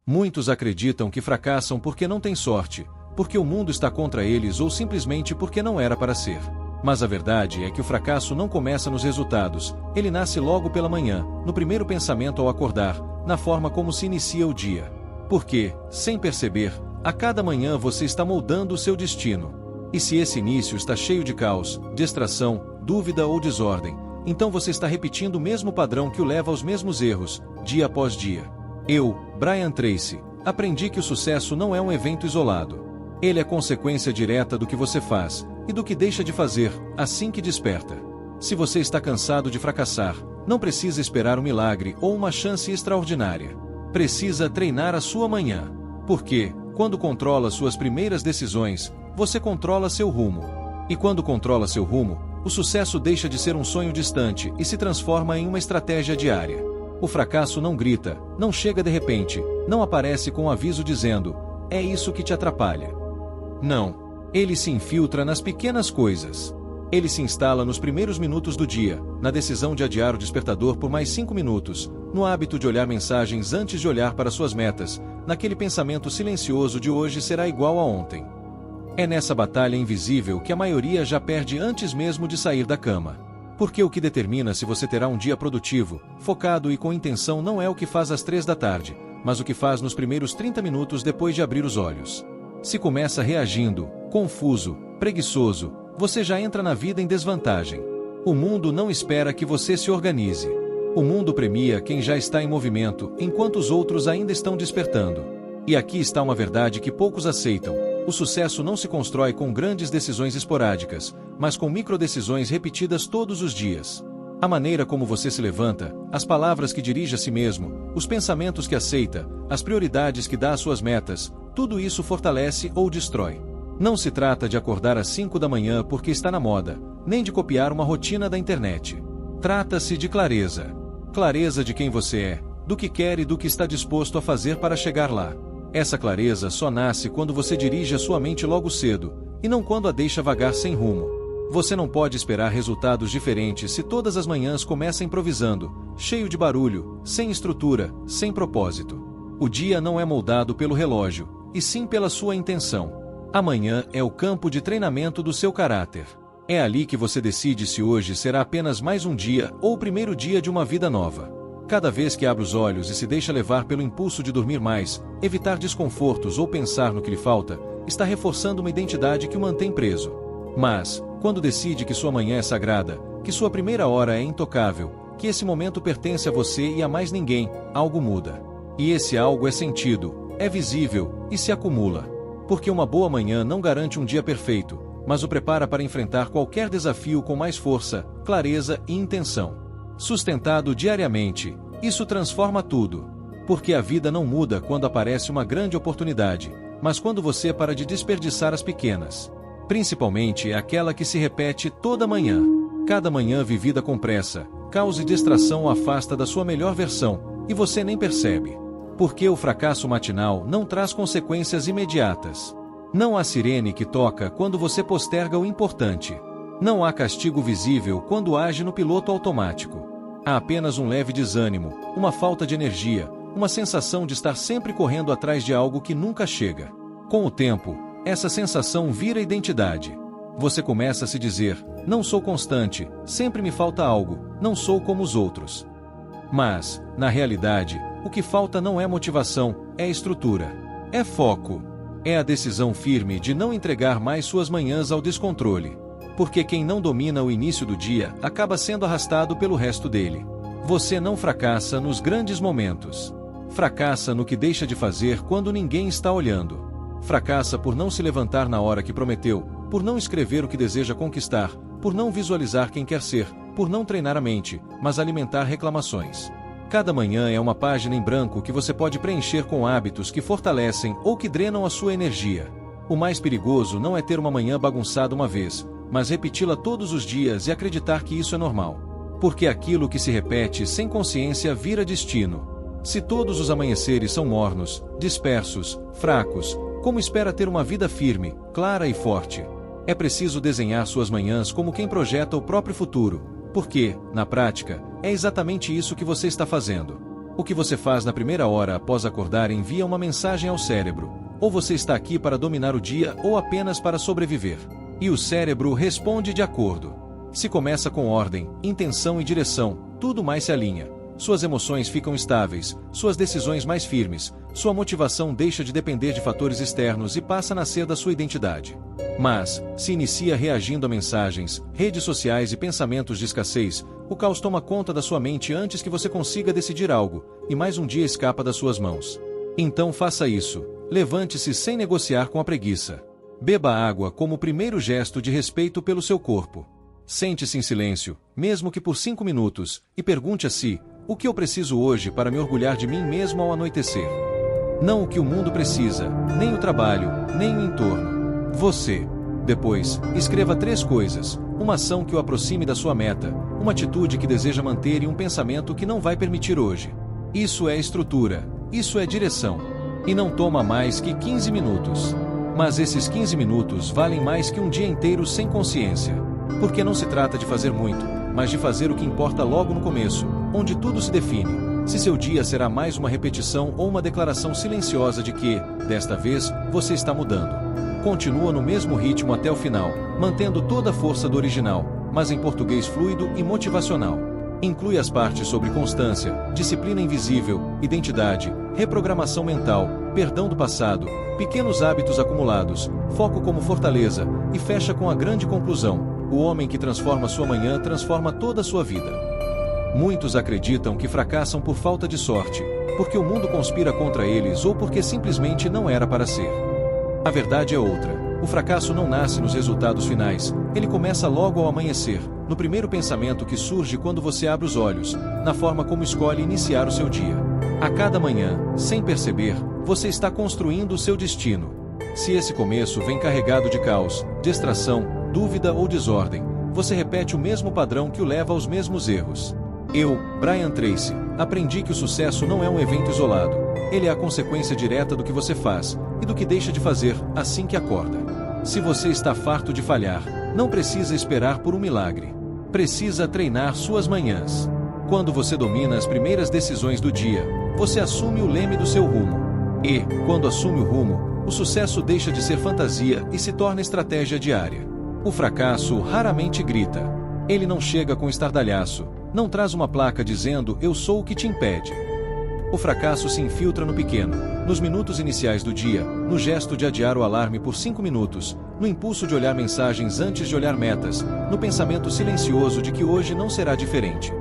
Muitos acreditam que fracassam porque não têm sorte, porque o mundo está contra eles ou simplesmente porque não era para ser. Mas a verdade é que o fracasso não começa nos resultados, ele nasce logo pela manhã, no primeiro pensamento ao acordar, na forma como se inicia o dia. Porque, sem perceber, a cada manhã você está moldando o seu destino. E se esse início está cheio de caos, distração, dúvida ou desordem, então você está repetindo o mesmo padrão que o leva aos mesmos erros, dia após dia. Eu, Brian Tracy, aprendi que o sucesso não é um evento isolado. Ele é consequência direta do que você faz, e do que deixa de fazer, assim que desperta. Se você está cansado de fracassar, não precisa esperar um milagre ou uma chance extraordinária. Precisa treinar a sua manhã. Porque, quando controla suas primeiras decisões, você controla seu rumo. E quando controla seu rumo, o sucesso deixa de ser um sonho distante e se transforma em uma estratégia diária. O fracasso não grita, não chega de repente, não aparece com um aviso dizendo, é isso que te atrapalha. Não. Ele se infiltra nas pequenas coisas. Ele se instala nos primeiros minutos do dia, na decisão de adiar o despertador por mais 5 minutos, no hábito de olhar mensagens antes de olhar para suas metas, naquele pensamento silencioso de hoje será igual a ontem. É nessa batalha invisível que a maioria já perde antes mesmo de sair da cama. Porque o que determina se você terá um dia produtivo, focado e com intenção não é o que faz às 3 da tarde, mas o que faz nos primeiros 30 minutos depois de abrir os olhos. Se começa reagindo, confuso, preguiçoso, você já entra na vida em desvantagem. O mundo não espera que você se organize. O mundo premia quem já está em movimento, enquanto os outros ainda estão despertando. E aqui está uma verdade que poucos aceitam. O sucesso não se constrói com grandes decisões esporádicas, mas com microdecisões repetidas todos os dias. A maneira como você se levanta, as palavras que dirige a si mesmo, os pensamentos que aceita, as prioridades que dá às suas metas, tudo isso fortalece ou destrói. Não se trata de acordar às 5 da manhã porque está na moda, nem de copiar uma rotina da internet. Trata-se de clareza. Clareza de quem você é, do que quer e do que está disposto a fazer para chegar lá. Essa clareza só nasce quando você dirige a sua mente logo cedo, e não quando a deixa vagar sem rumo. Você não pode esperar resultados diferentes se todas as manhãs começa improvisando, cheio de barulho, sem estrutura, sem propósito. O dia não é moldado pelo relógio, e sim pela sua intenção. Amanhã é o campo de treinamento do seu caráter. É ali que você decide se hoje será apenas mais um dia ou o primeiro dia de uma vida nova. Cada vez que abre os olhos e se deixa levar pelo impulso de dormir mais, evitar desconfortos ou pensar no que lhe falta, está reforçando uma identidade que o mantém preso. Mas, quando decide que sua manhã é sagrada, que sua primeira hora é intocável, que esse momento pertence a você e a mais ninguém, algo muda. E esse algo é sentido, é visível e se acumula. Porque uma boa manhã não garante um dia perfeito, mas o prepara para enfrentar qualquer desafio com mais força, clareza e intenção. Sustentado diariamente, isso transforma tudo. Porque a vida não muda quando aparece uma grande oportunidade, mas quando você para de desperdiçar as pequenas. Principalmente aquela que se repete toda manhã. Cada manhã vivida com pressa, caos e distração o afasta da sua melhor versão, e você nem percebe. Porque o fracasso matinal não traz consequências imediatas. Não há sirene que toca quando você posterga o importante. Não há castigo visível quando age no piloto automático. Há apenas um leve desânimo, uma falta de energia, uma sensação de estar sempre correndo atrás de algo que nunca chega. Com o tempo, essa sensação vira identidade. Você começa a se dizer, não sou constante, sempre me falta algo, não sou como os outros. Mas, na realidade, o que falta não é motivação, é estrutura. É foco. É a decisão firme de não entregar mais suas manhãs ao descontrole. Porque quem não domina o início do dia acaba sendo arrastado pelo resto dele. Você não fracassa nos grandes momentos. Fracassa no que deixa de fazer quando ninguém está olhando. Fracassa por não se levantar na hora que prometeu, por não escrever o que deseja conquistar, por não visualizar quem quer ser, por não treinar a mente, mas alimentar reclamações. Cada manhã é uma página em branco que você pode preencher com hábitos que fortalecem ou que drenam a sua energia. O mais perigoso não é ter uma manhã bagunçada uma vez, mas repeti-la todos os dias e acreditar que isso é normal. Porque aquilo que se repete sem consciência vira destino. Se todos os amanheceres são mornos, dispersos, fracos, como espera ter uma vida firme, clara e forte? É preciso desenhar suas manhãs como quem projeta o próprio futuro, porque, na prática, é exatamente isso que você está fazendo. O que você faz na primeira hora após acordar envia uma mensagem ao cérebro: ou você está aqui para dominar o dia ou apenas para sobreviver. E o cérebro responde de acordo. Se começa com ordem, intenção e direção, tudo mais se alinha. Suas emoções ficam estáveis, suas decisões mais firmes, sua motivação deixa de depender de fatores externos e passa a nascer da sua identidade. Mas, se inicia reagindo a mensagens, redes sociais e pensamentos de escassez, o caos toma conta da sua mente antes que você consiga decidir algo, e mais um dia escapa das suas mãos. Então faça isso. Levante-se sem negociar com a preguiça. Beba água como o primeiro gesto de respeito pelo seu corpo. Sente-se em silêncio, mesmo que por 5 minutos, e pergunte a si: o que eu preciso hoje para me orgulhar de mim mesmo ao anoitecer? Não o que o mundo precisa, nem o trabalho, nem o entorno. Você. Depois, escreva 3 coisas: uma ação que o aproxime da sua meta, uma atitude que deseja manter e um pensamento que não vai permitir hoje. Isso é estrutura, isso é direção. E não toma mais que 15 minutos. Mas esses 15 minutos valem mais que um dia inteiro sem consciência. Porque não se trata de fazer muito, mas de fazer o que importa logo no começo, onde tudo se define. Se seu dia será mais uma repetição ou uma declaração silenciosa de que, desta vez, você está mudando. Continua no mesmo ritmo até o final, mantendo toda a força do original, mas em português fluido e motivacional. Inclui as partes sobre constância, disciplina invisível, identidade, reprogramação mental, perdão do passado, pequenos hábitos acumulados, foco como fortaleza, e fecha com a grande conclusão: o homem que transforma sua manhã transforma toda a sua vida. Muitos acreditam que fracassam por falta de sorte, porque o mundo conspira contra eles ou porque simplesmente não era para ser. A verdade é outra. O fracasso não nasce nos resultados finais, ele começa logo ao amanhecer, no primeiro pensamento que surge quando você abre os olhos, na forma como escolhe iniciar o seu dia. A cada manhã, sem perceber, você está construindo o seu destino. Se esse começo vem carregado de caos, distração, dúvida ou desordem, você repete o mesmo padrão que o leva aos mesmos erros. Eu, Brian Tracy, aprendi que o sucesso não é um evento isolado, ele é a consequência direta do que você faz, e do que deixa de fazer, assim que acorda. Se você está farto de falhar, não precisa esperar por um milagre. Precisa treinar suas manhãs. Quando você domina as primeiras decisões do dia, você assume o leme do seu rumo. E, quando assume o rumo, o sucesso deixa de ser fantasia e se torna estratégia diária. O fracasso raramente grita. Ele não chega com estardalhaço, não traz uma placa dizendo "eu sou o que te impede". O fracasso se infiltra no pequeno, nos minutos iniciais do dia, no gesto de adiar o alarme por 5 minutos, no impulso de olhar mensagens antes de olhar metas, no pensamento silencioso de que hoje não será diferente.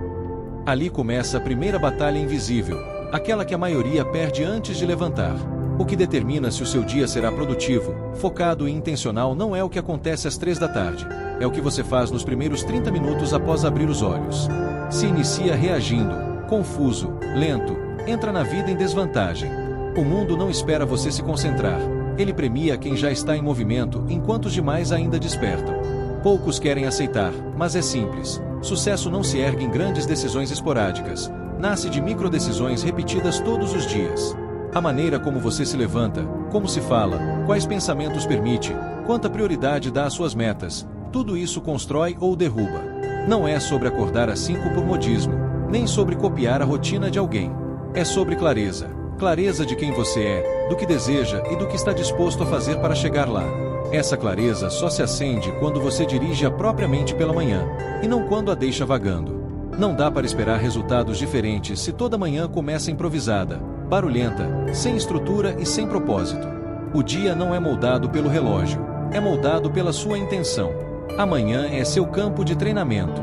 Ali começa a primeira batalha invisível, aquela que a maioria perde antes de levantar. O que determina se o seu dia será produtivo, focado e intencional não é o que acontece às 3 da tarde, é o que você faz nos primeiros 30 minutos após abrir os olhos. Se inicia reagindo, confuso, lento, entra na vida em desvantagem. O mundo não espera você se concentrar. Ele premia quem já está em movimento enquanto os demais ainda despertam. Poucos querem aceitar, mas é simples. Sucesso não se ergue em grandes decisões esporádicas. Nasce de microdecisões repetidas todos os dias. A maneira como você se levanta, como se fala, quais pensamentos permite, quanta prioridade dá às suas metas, tudo isso constrói ou derruba. Não é sobre acordar às 5 por modismo, nem sobre copiar a rotina de alguém. É sobre clareza. Clareza de quem você é, do que deseja e do que está disposto a fazer para chegar lá. Essa clareza só se acende quando você dirige-a propriamente pela manhã, e não quando a deixa vagando. Não dá para esperar resultados diferentes se toda manhã começa improvisada, barulhenta, sem estrutura e sem propósito. O dia não é moldado pelo relógio, é moldado pela sua intenção. Amanhã é seu campo de treinamento.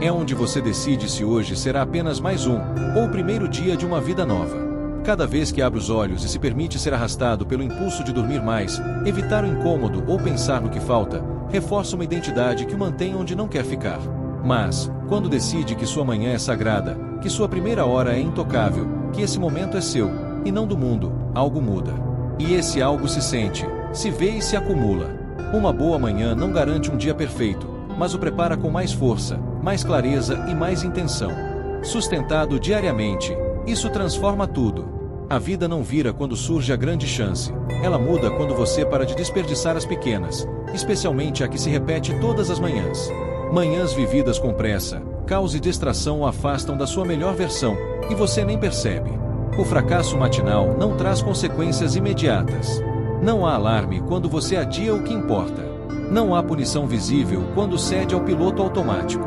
É onde você decide se hoje será apenas mais um, ou o primeiro dia de uma vida nova. Cada vez que abre os olhos e se permite ser arrastado pelo impulso de dormir mais, evitar o incômodo ou pensar no que falta, reforça uma identidade que o mantém onde não quer ficar. Mas, quando decide que sua manhã é sagrada, que sua primeira hora é intocável, que esse momento é seu, e não do mundo, algo muda. E esse algo se sente, se vê e se acumula. Uma boa manhã não garante um dia perfeito, mas o prepara com mais força, mais clareza e mais intenção. Sustentado diariamente, isso transforma tudo. A vida não vira quando surge a grande chance. Ela muda quando você para de desperdiçar as pequenas, especialmente a que se repete todas as manhãs. Manhãs vividas com pressa, caos e distração o afastam da sua melhor versão, e você nem percebe. O fracasso matinal não traz consequências imediatas. Não há alarme quando você adia o que importa. Não há punição visível quando cede ao piloto automático.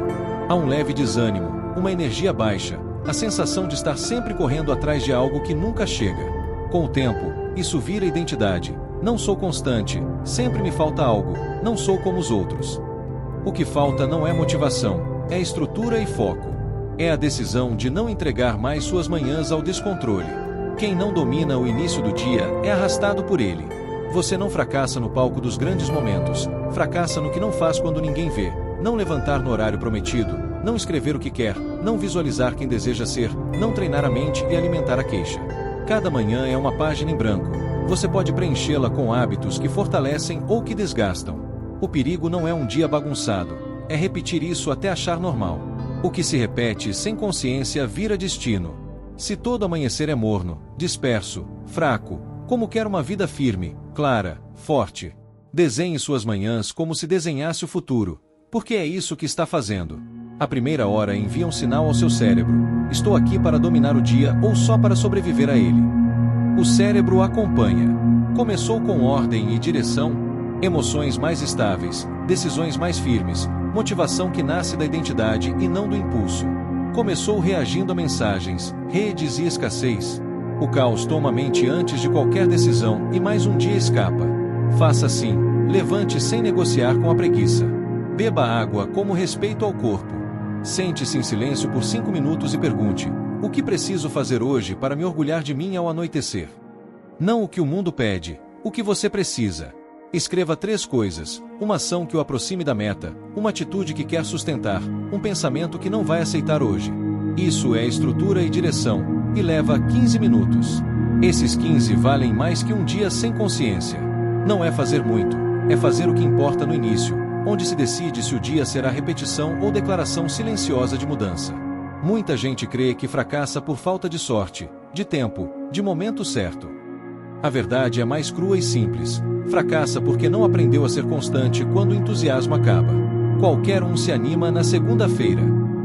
Há um leve desânimo, uma energia baixa, a sensação de estar sempre correndo atrás de algo que nunca chega. Com o tempo, isso vira identidade. Não sou constante, sempre me falta algo, não sou como os outros. O que falta não é motivação, é estrutura e foco. É a decisão de não entregar mais suas manhãs ao descontrole. Quem não domina o início do dia é arrastado por ele. Você não fracassa no palco dos grandes momentos, fracassa no que não faz quando ninguém vê, não levantar no horário prometido, não escrever o que quer, não visualizar quem deseja ser, não treinar a mente e alimentar a queixa. Cada manhã é uma página em branco. Você pode preenchê-la com hábitos que fortalecem ou que desgastam. O perigo não é um dia bagunçado, é repetir isso até achar normal. O que se repete sem consciência vira destino. Se todo amanhecer é morno, disperso, fraco, como quer uma vida firme, clara, forte? Desenhe suas manhãs como se desenhasse o futuro, porque é isso que está fazendo. A primeira hora envia um sinal ao seu cérebro: estou aqui para dominar o dia ou só para sobreviver a ele. O cérebro acompanha. Começou com ordem e direção, emoções mais estáveis, decisões mais firmes, motivação que nasce da identidade e não do impulso. Começou reagindo a mensagens, redes e escassez. O caos toma a mente antes de qualquer decisão e mais um dia escapa. Faça assim, levante sem negociar com a preguiça. Beba água como respeito ao corpo. Sente-se em silêncio por 5 minutos e pergunte: o que preciso fazer hoje para me orgulhar de mim ao anoitecer? Não o que o mundo pede, o que você precisa. Escreva 3 coisas: uma ação que o aproxime da meta, uma atitude que quer sustentar, um pensamento que não vai aceitar hoje. Isso é estrutura e direção, e leva 15 minutos. Esses 15 valem mais que um dia sem consciência. Não é fazer muito, é fazer o que importa no início, onde se decide se o dia será repetição ou declaração silenciosa de mudança. Muita gente crê que fracassa por falta de sorte, de tempo, de momento certo. A verdade é mais crua e simples. Fracassa porque não aprendeu a ser constante quando o entusiasmo acaba. Qualquer um se anima na segunda-feira.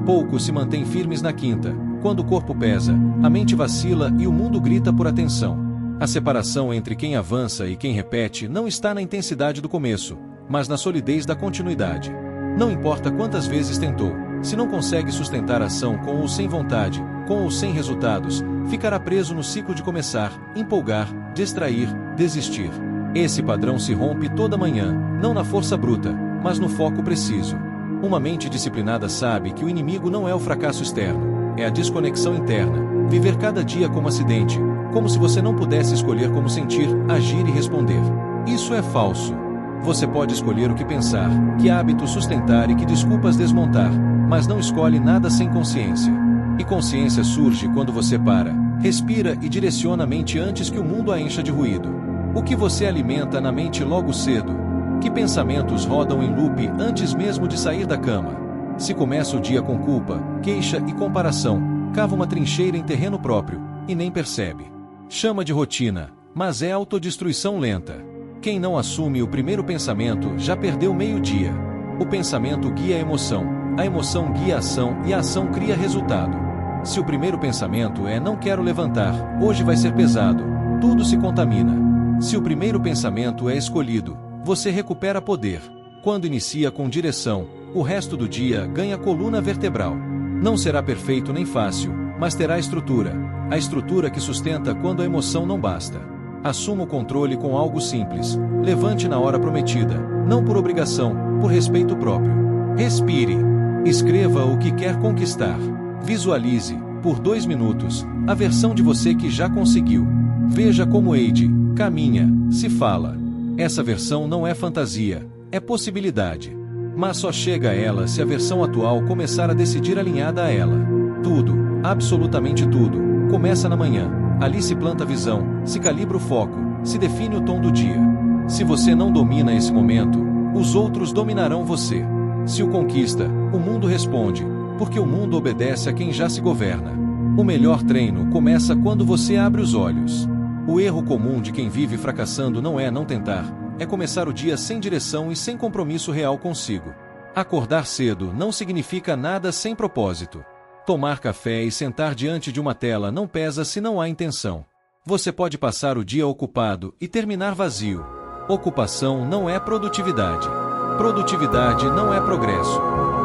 Poucos se mantêm firmes na quinta, quando o corpo pesa, a mente vacila e o mundo grita por atenção. A separação entre quem avança e quem repete não está na intensidade do começo, mas na solidez da continuidade. Não importa quantas vezes tentou, se não consegue sustentar a ação com ou sem vontade, com ou sem resultados, ficará preso no ciclo de começar, empolgar, distrair, desistir. Esse padrão se rompe toda manhã, não na força bruta, mas no foco preciso. Uma mente disciplinada sabe que o inimigo não é o fracasso externo, é a desconexão interna. Viver cada dia como acidente, como se você não pudesse escolher como sentir, agir e responder. Isso é falso. Você pode escolher o que pensar, que hábitos sustentar e que desculpas desmontar, mas não escolhe nada sem consciência. E consciência surge quando você para, respira e direciona a mente antes que o mundo a encha de ruído. O que você alimenta na mente logo cedo? Que pensamentos rodam em loop antes mesmo de sair da cama? Se começa o dia com culpa, queixa e comparação, cava uma trincheira em terreno próprio, e nem percebe. Chama de rotina, mas é autodestruição lenta. Quem não assume o primeiro pensamento já perdeu meio dia. O pensamento guia a emoção guia a ação e a ação cria resultado. Se o primeiro pensamento é não quero levantar, hoje vai ser pesado, tudo se contamina. Se o primeiro pensamento é escolhido, você recupera poder. Quando inicia com direção, o resto do dia ganha coluna vertebral. Não será perfeito nem fácil, mas terá estrutura. A estrutura que sustenta quando a emoção não basta. Assuma o controle com algo simples. Levante na hora prometida, não por obrigação, por respeito próprio. Respire. Escreva o que quer conquistar. Visualize, por 2 minutos, a versão de você que já conseguiu. Veja como Eide caminha, se fala. Essa versão não é fantasia, é possibilidade. Mas só chega a ela se a versão atual começar a decidir alinhada a ela. Tudo, absolutamente tudo, começa na manhã. Ali se planta a visão, se calibra o foco, se define o tom do dia. Se você não domina esse momento, os outros dominarão você. Se o conquista, o mundo responde, porque o mundo obedece a quem já se governa. O melhor treino começa quando você abre os olhos. O erro comum de quem vive fracassando não é não tentar, é começar o dia sem direção e sem compromisso real consigo. Acordar cedo não significa nada sem propósito. Tomar café e sentar diante de uma tela não pesa se não há intenção. Você pode passar o dia ocupado e terminar vazio. Ocupação não é produtividade. Produtividade não é progresso.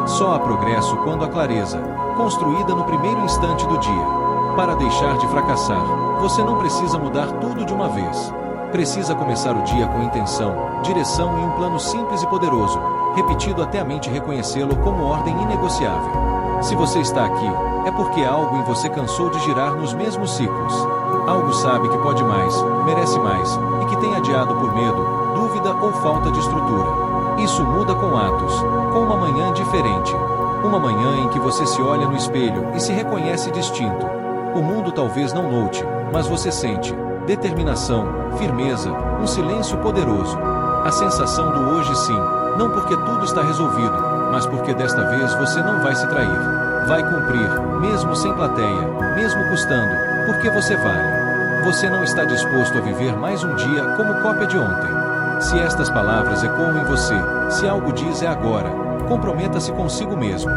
Só há progresso quando há clareza, construída no primeiro instante do dia. Para deixar de fracassar, você não precisa mudar tudo de uma vez. Precisa começar o dia com intenção, direção e um plano simples e poderoso, repetido até a mente reconhecê-lo como ordem inegociável. Se você está aqui, é porque algo em você cansou de girar nos mesmos ciclos. Algo sabe que pode mais, merece mais, e que tem adiado por medo, dúvida ou falta de estrutura. Isso muda com atos, com uma manhã diferente. Uma manhã em que você se olha no espelho e se reconhece distinto. O mundo talvez não note, mas você sente determinação, firmeza, um silêncio poderoso. A sensação do hoje sim, não porque tudo está resolvido, mas porque desta vez você não vai se trair. Vai cumprir, mesmo sem plateia, mesmo custando, porque você vale. Você não está disposto a viver mais um dia como cópia de ontem. Se estas palavras ecoam em você, se algo diz é agora, comprometa-se consigo mesmo.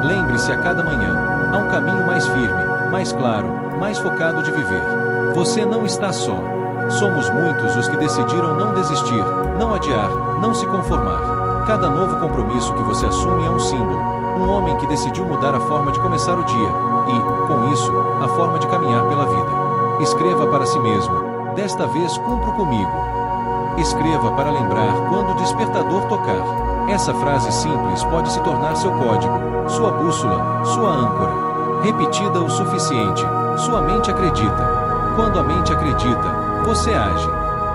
Lembre-se a cada manhã, há um caminho mais firme, mais claro, mais focado de viver. Você não está só. Somos muitos os que decidiram não desistir, não adiar, não se conformar. Cada novo compromisso que você assume é um símbolo. Um homem que decidiu mudar a forma de começar o dia e, com isso, a forma de caminhar pela vida. Escreva para si mesmo: desta vez cumpro comigo. Escreva para lembrar quando o despertador tocar. Essa frase simples pode se tornar seu código, sua bússola, sua âncora. Repetida o suficiente, sua mente acredita. Quando a mente acredita, você age.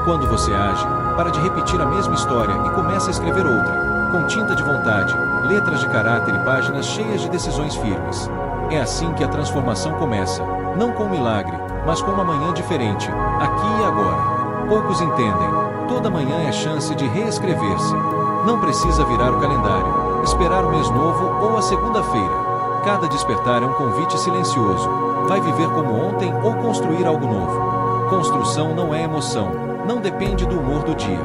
Quando você age, para de repetir a mesma história e começa a escrever outra, com tinta de vontade, letras de caráter e páginas cheias de decisões firmes. É assim que a transformação começa, não com um milagre, mas com uma manhã diferente, aqui e agora. Poucos entendem, toda manhã é chance de reescrever-se. Não precisa virar o calendário, esperar o mês novo ou a segunda-feira. Cada despertar é um convite silencioso. Vai viver como ontem ou construir algo novo. Construção não é emoção, não depende do humor do dia.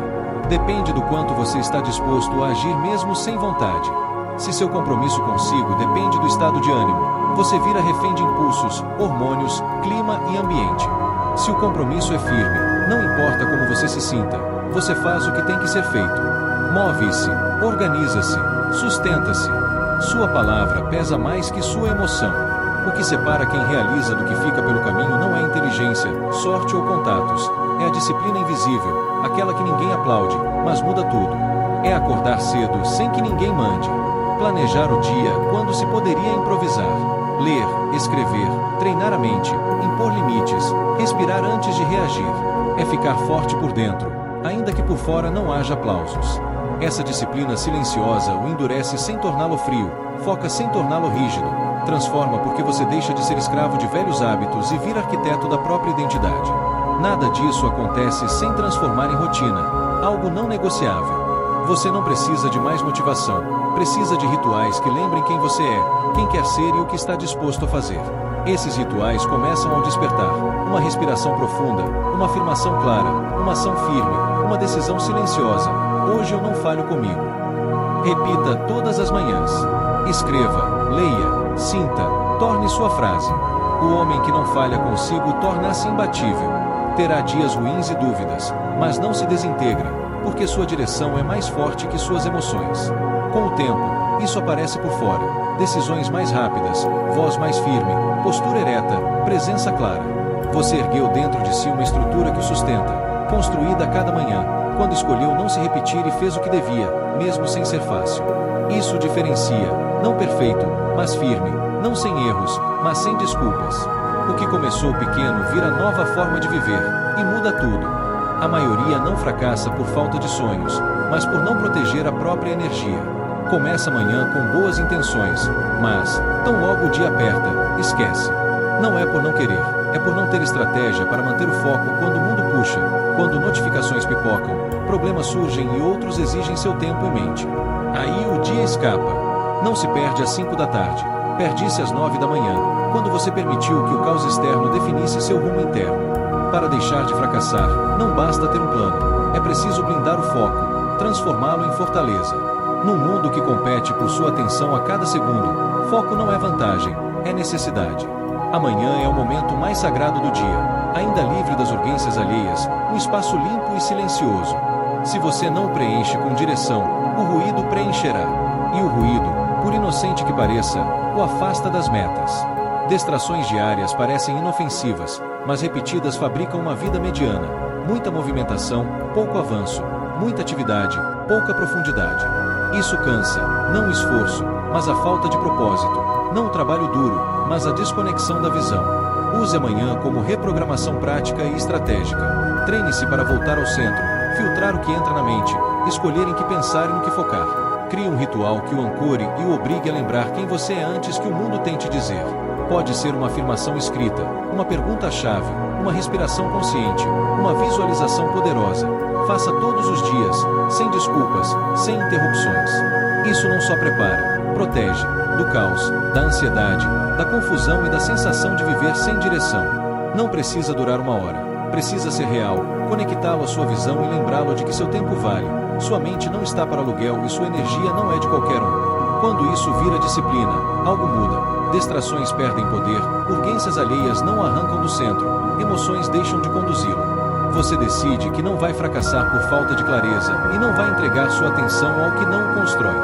Depende do quanto você está disposto a agir mesmo sem vontade. Se seu compromisso consigo depende do estado de ânimo, você vira refém de impulsos, hormônios, clima e ambiente. Se o compromisso é firme, não importa como você se sinta, você faz o que tem que ser feito. Move-se, organiza-se, sustenta-se. Sua palavra pesa mais que sua emoção. O que separa quem realiza do que fica pelo caminho não é inteligência, sorte ou contatos. É a disciplina invisível, aquela que ninguém aplaude, mas muda tudo. É acordar cedo sem que ninguém mande. Planejar o dia quando se poderia improvisar. Ler, escrever, treinar a mente, impor limites, respirar antes de reagir. É ficar forte por dentro, ainda que por fora não haja aplausos. Essa disciplina silenciosa o endurece sem torná-lo frio, foca sem torná-lo rígido, transforma porque você deixa de ser escravo de velhos hábitos e vira arquiteto da própria identidade. Nada disso acontece sem transformar em rotina, algo não negociável. Você não precisa de mais motivação, precisa de rituais que lembrem quem você é, quem quer ser e o que está disposto a fazer. Esses rituais começam ao despertar, uma respiração profunda, uma afirmação clara, uma ação firme, uma decisão silenciosa. Hoje eu não falho comigo. Repita todas as manhãs. Escreva, leia, sinta, torne sua frase. O homem que não falha consigo torna-se imbatível. Terá dias ruins e dúvidas, mas não se desintegra, porque sua direção é mais forte que suas emoções. Com o tempo, isso aparece por fora. Decisões mais rápidas, voz mais firme, postura ereta, presença clara. Você ergueu dentro de si uma estrutura que o sustenta, construída a cada manhã, quando escolheu não se repetir e fez o que devia, mesmo sem ser fácil. Isso o diferencia, não perfeito, mas firme, não sem erros, mas sem desculpas. O que começou pequeno vira nova forma de viver, e muda tudo. A maioria não fracassa por falta de sonhos, mas por não proteger a própria energia. Começa amanhã com boas intenções, mas, tão logo o dia aperta, esquece. Não é por não querer, é por não ter estratégia para manter o foco quando o mundo puxa, quando notificações pipocam, problemas surgem e outros exigem seu tempo e mente. Aí o dia escapa. Não se perde às 5 da tarde, perde-se às 9 da manhã, quando você permitiu que o caos externo definisse seu rumo interno. Para deixar de fracassar, não basta ter um plano, é preciso blindar o foco, transformá-lo em fortaleza. Num mundo que compete por sua atenção a cada segundo, foco não é vantagem, é necessidade. Amanhã é o momento mais sagrado do dia, ainda livre das urgências alheias, um espaço limpo e silencioso. Se você não o preenche com direção, o ruído preencherá. E o ruído, por inocente que pareça, o afasta das metas. Distrações diárias parecem inofensivas, mas repetidas fabricam uma vida mediana. Muita movimentação, pouco avanço. Muita atividade, pouca profundidade. Isso cansa, não o esforço, mas a falta de propósito. Não o trabalho duro, mas a desconexão da visão. Use amanhã como reprogramação prática e estratégica. Treine-se para voltar ao centro, filtrar o que entra na mente, escolher em que pensar e no que focar. Crie um ritual que o ancore e o obrigue a lembrar quem você é antes que o mundo tente dizer. Pode ser uma afirmação escrita, uma pergunta-chave, uma respiração consciente, uma visualização poderosa. Faça todos os dias, sem desculpas, sem interrupções. Isso não só prepara, protege, do caos, da ansiedade, da confusão e da sensação de viver sem direção. Não precisa durar uma hora. Precisa ser real, conectá-lo à sua visão e lembrá-lo de que seu tempo vale. Sua mente não está para aluguel e sua energia não é de qualquer um. Quando isso vira disciplina, algo muda. Distrações perdem poder, urgências alheias não o arrancam do centro, emoções deixam de conduzi-lo. Você decide que não vai fracassar por falta de clareza e não vai entregar sua atenção ao que não o constrói.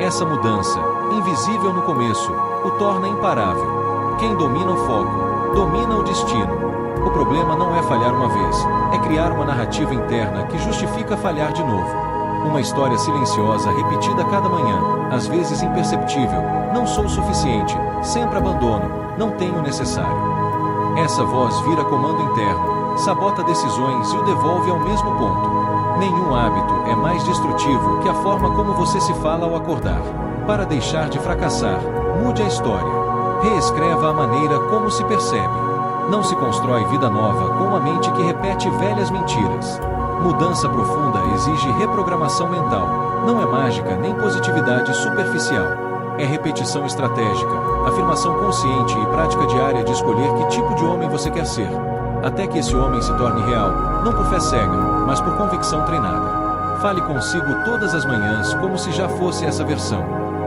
Essa mudança, invisível no começo, o torna imparável. Quem domina o foco, domina o destino. O problema não é falhar uma vez, é criar uma narrativa interna que justifica falhar de novo. Uma história silenciosa repetida a cada manhã, às vezes imperceptível. Não sou o suficiente, sempre abandono, não tenho o necessário. Essa voz vira comando interno, sabota decisões e o devolve ao mesmo ponto. Nenhum hábito é mais destrutivo que a forma como você se fala ao acordar. Para deixar de fracassar, mude a história. Reescreva a maneira como se percebe. Não se constrói vida nova com uma mente que repete velhas mentiras. Mudança profunda exige reprogramação mental. Não é mágica nem positividade superficial. É repetição estratégica, afirmação consciente e prática diária de escolher que tipo de homem você quer ser. Até que esse homem se torne real, não por fé cega, mas por convicção treinada. Fale consigo todas as manhãs como se já fosse essa versão.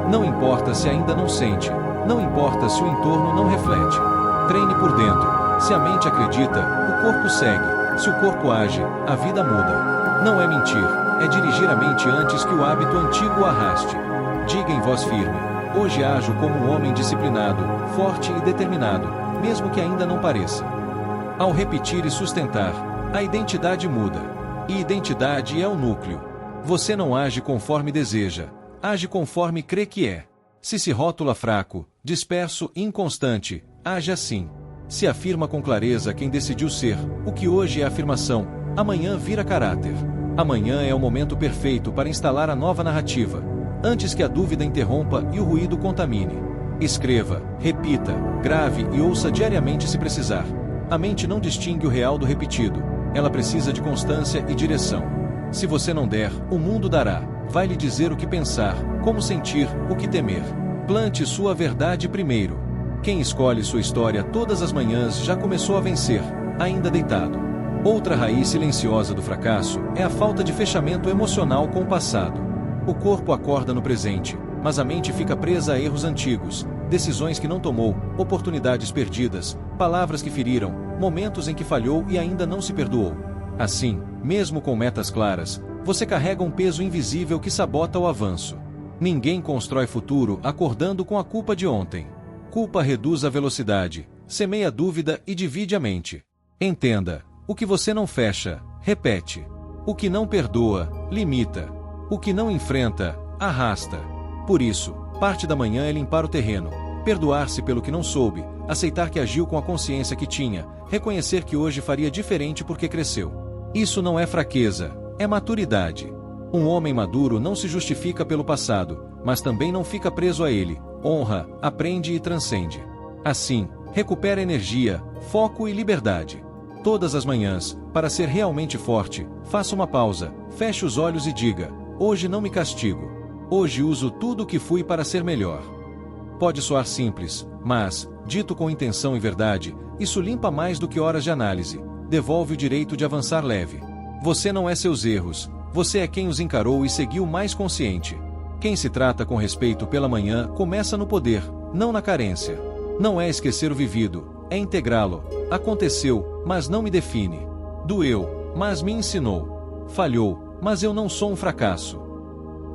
Não importa se ainda não sente, não importa se o entorno não reflete. Treine por dentro. Se a mente acredita, o corpo segue. Se o corpo age, a vida muda. Não é mentir, é dirigir a mente antes que o hábito antigo o arraste. Diga em voz firme: hoje ajo como um homem disciplinado, forte e determinado, mesmo que ainda não pareça. Ao repetir e sustentar, a identidade muda. E identidade é o núcleo. Você não age conforme deseja, age conforme crê que é. Se rótula fraco, disperso e inconstante, age assim. Se afirma com clareza quem decidiu ser, o que hoje é afirmação, amanhã vira caráter. Amanhã é o momento perfeito para instalar a nova narrativa, antes que a dúvida interrompa e o ruído contamine. Escreva, repita, grave e ouça diariamente se precisar. A mente não distingue o real do repetido, ela precisa de constância e direção. Se você não der, o mundo dará, vai lhe dizer o que pensar, como sentir, o que temer. Plante sua verdade primeiro. Quem escolhe sua história todas as manhãs já começou a vencer, ainda deitado. Outra raiz silenciosa do fracasso é a falta de fechamento emocional com o passado. O corpo acorda no presente, mas a mente fica presa a erros antigos, decisões que não tomou, oportunidades perdidas, palavras que feriram, momentos em que falhou e ainda não se perdoou. Assim, mesmo com metas claras, você carrega um peso invisível que sabota o avanço. Ninguém constrói futuro acordando com a culpa de ontem. Culpa reduz a velocidade, semeia dúvida e divide a mente. Entenda, o que você não fecha, repete. O que não perdoa, limita. O que não enfrenta, arrasta. Por isso, parte da manhã é limpar o terreno, perdoar-se pelo que não soube, aceitar que agiu com a consciência que tinha, reconhecer que hoje faria diferente porque cresceu. Isso não é fraqueza, é maturidade. Um homem maduro não se justifica pelo passado, mas também não fica preso a ele. Honra, aprende e transcende. Assim, recupera energia, foco e liberdade. Todas as manhãs, para ser realmente forte, faça uma pausa, feche os olhos e diga: hoje não me castigo. Hoje uso tudo o que fui para ser melhor. Pode soar simples, mas, dito com intenção e verdade, isso limpa mais do que horas de análise, devolve o direito de avançar leve. Você não é seus erros, você é quem os encarou e seguiu mais consciente. Quem se trata com respeito pela manhã começa no poder, não na carência. Não é esquecer o vivido, é integrá-lo. Aconteceu, mas não me define. Doeu, mas me ensinou. Falhou, mas eu não sou um fracasso.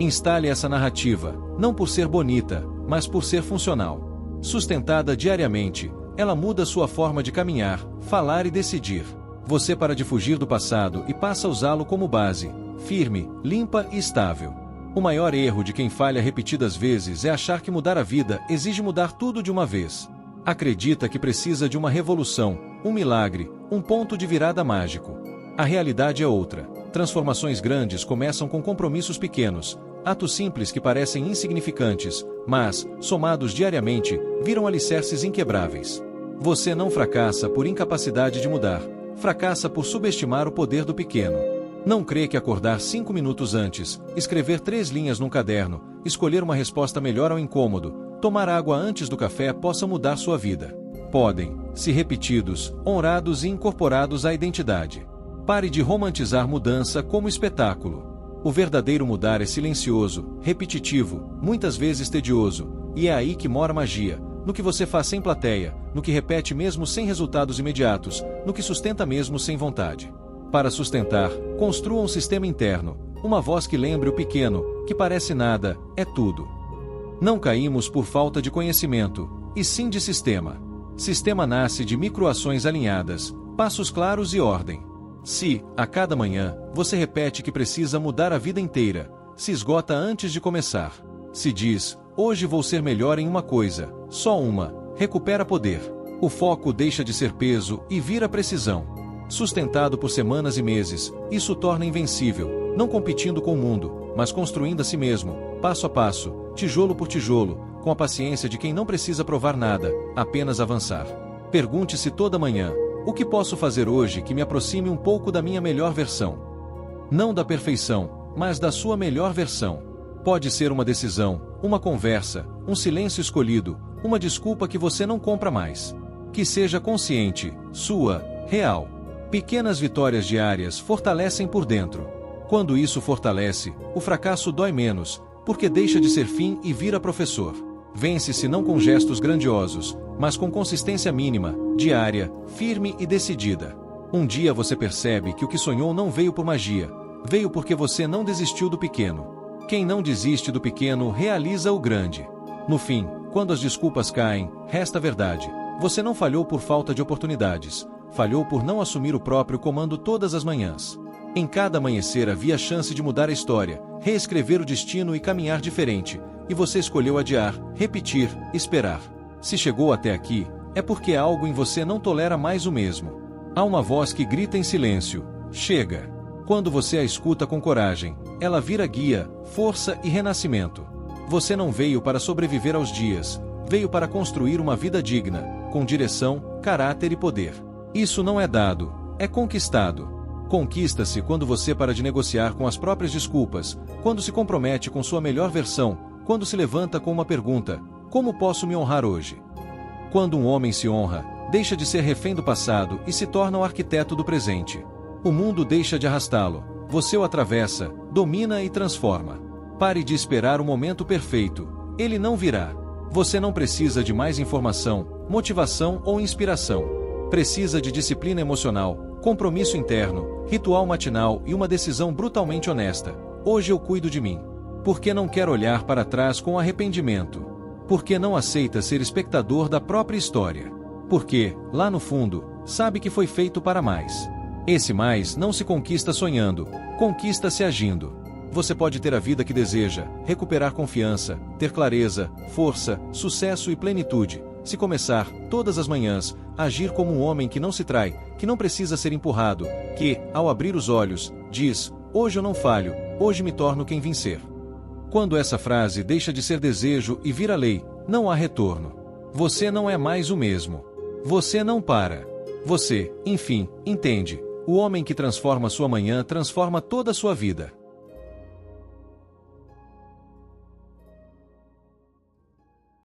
Instale essa narrativa, não por ser bonita, mas por ser funcional. Sustentada diariamente, ela muda sua forma de caminhar, falar e decidir. Você para de fugir do passado e passa a usá-lo como base, firme, limpa e estável. O maior erro de quem falha repetidas vezes é achar que mudar a vida exige mudar tudo de uma vez. Acredita que precisa de uma revolução, um milagre, um ponto de virada mágico. A realidade é outra. Transformações grandes começam com compromissos pequenos, atos simples que parecem insignificantes, mas, somados diariamente, viram alicerces inquebráveis. Você não fracassa por incapacidade de mudar, fracassa por subestimar o poder do pequeno. Não crê que acordar 5 minutos antes, escrever 3 linhas num caderno, escolher uma resposta melhor ao incômodo, tomar água antes do café possa mudar sua vida. Podem, se repetidos, honrados e incorporados à identidade. Pare de romantizar mudança como espetáculo. O verdadeiro mudar é silencioso, repetitivo, muitas vezes tedioso, e é aí que mora a magia, no que você faz sem plateia, no que repete mesmo sem resultados imediatos, no que sustenta mesmo sem vontade. Para sustentar, construa um sistema interno, uma voz que lembre o pequeno, que parece nada, é tudo. Não caímos por falta de conhecimento, e sim de sistema. Sistema nasce de microações alinhadas, passos claros e ordem. Se, a cada manhã, você repete que precisa mudar a vida inteira, se esgota antes de começar. Se diz, hoje vou ser melhor em uma coisa, só uma, recupera poder. O foco deixa de ser peso e vira precisão. Sustentado por semanas e meses, isso torna invencível, não competindo com o mundo, mas construindo a si mesmo, passo a passo, tijolo por tijolo, com a paciência de quem não precisa provar nada, apenas avançar. Pergunte-se toda manhã, o que posso fazer hoje que me aproxime um pouco da minha melhor versão? Não da perfeição, mas da sua melhor versão. Pode ser uma decisão, uma conversa, um silêncio escolhido, uma desculpa que você não compra mais. Que seja consciente, sua, real. Pequenas vitórias diárias fortalecem por dentro. Quando isso fortalece, o fracasso dói menos, porque deixa de ser fim e vira professor. Vence-se não com gestos grandiosos, mas com consistência mínima, diária, firme e decidida. Um dia você percebe que o que sonhou não veio por magia, veio porque você não desistiu do pequeno. Quem não desiste do pequeno realiza o grande. No fim, quando as desculpas caem, resta a verdade. Você não falhou por falta de oportunidades. Falhou por não assumir o próprio comando todas as manhãs. Em cada amanhecer havia a chance de mudar a história, reescrever o destino e caminhar diferente, e você escolheu adiar, repetir, esperar. Se chegou até aqui, é porque algo em você não tolera mais o mesmo. Há uma voz que grita em silêncio, chega. Quando você a escuta com coragem, ela vira guia, força e renascimento. Você não veio para sobreviver aos dias, veio para construir uma vida digna, com direção, caráter e poder. Isso não é dado, é conquistado. Conquista-se quando você para de negociar com as próprias desculpas, quando se compromete com sua melhor versão, quando se levanta com uma pergunta: como posso me honrar hoje? Quando um homem se honra, deixa de ser refém do passado e se torna o arquiteto do presente. O mundo deixa de arrastá-lo, você o atravessa, domina e transforma. Pare de esperar o momento perfeito, ele não virá. Você não precisa de mais informação, motivação ou inspiração. Precisa de disciplina emocional, compromisso interno, ritual matinal e uma decisão brutalmente honesta. Hoje eu cuido de mim. Porque não quer olhar para trás com arrependimento. Porque não aceita ser espectador da própria história. Porque, lá no fundo, sabe que foi feito para mais. Esse mais não se conquista sonhando, conquista-se agindo. Você pode ter a vida que deseja, recuperar confiança, ter clareza, força, sucesso e plenitude. Se começar, todas as manhãs, a agir como um homem que não se trai, que não precisa ser empurrado, que, ao abrir os olhos, diz, hoje eu não falho, hoje me torno quem vim ser. Quando essa frase deixa de ser desejo e vira lei, não há retorno. Você não é mais o mesmo. Você não para. Você, enfim, entende. O homem que transforma sua manhã transforma toda a sua vida.